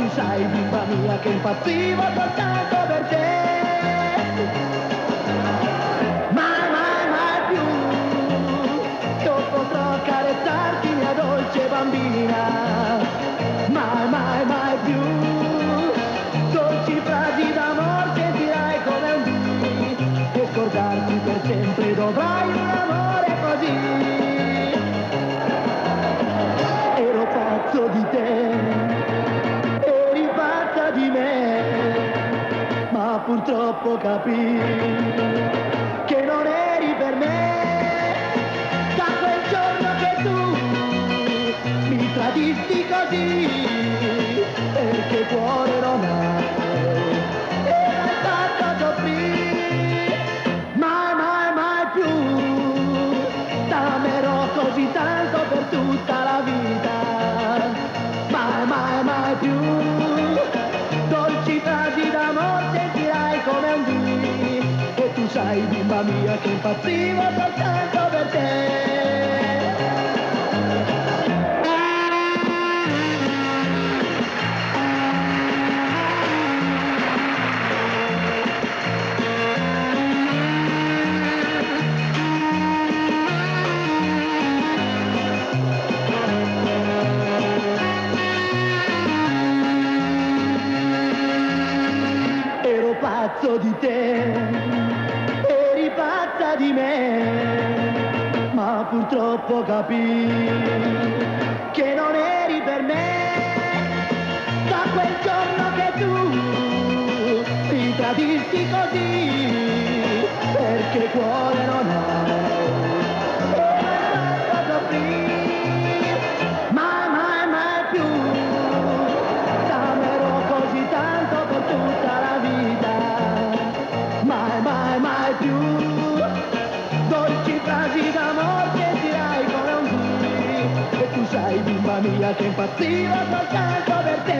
tu sai, bimba mia, che impazzivo soltanto per te. Mai, mai, mai più io potrò carezzarti, mia dolce bambina. Mai, mai, mai più dolci frasi d'amor sentirai come un dì, e scordarti per sempre dovrai un amore così. Ero pazzo di te, eri pazza di me, ma purtroppo capii che non eri per me. Da quel giorno che tu mi tradisti così, perché cuore non hai, e l'hai fatto soffrire. Mai, mai, mai più t'amerò così tanto per tutta la vita. Mai, mai, mai più dolci frasi d'amor sentirai come un dì, e tu sai, bimba mia, che impazzivo soltanto per te. Ero pazzo di te, eri pazza di me, ma purtroppo capii che non eri per me. Da quel giorno che tu mi tradisti così, perché cuore non hai, e l'hai fatto soffrire. Mai, mai, mai più t'amerò così tanto per tutta la vita. Mai, mai, mai più dolci frasi d'amor sentirai come un dì, e tu sai, bimba mia, che impazzivo soltanto per te.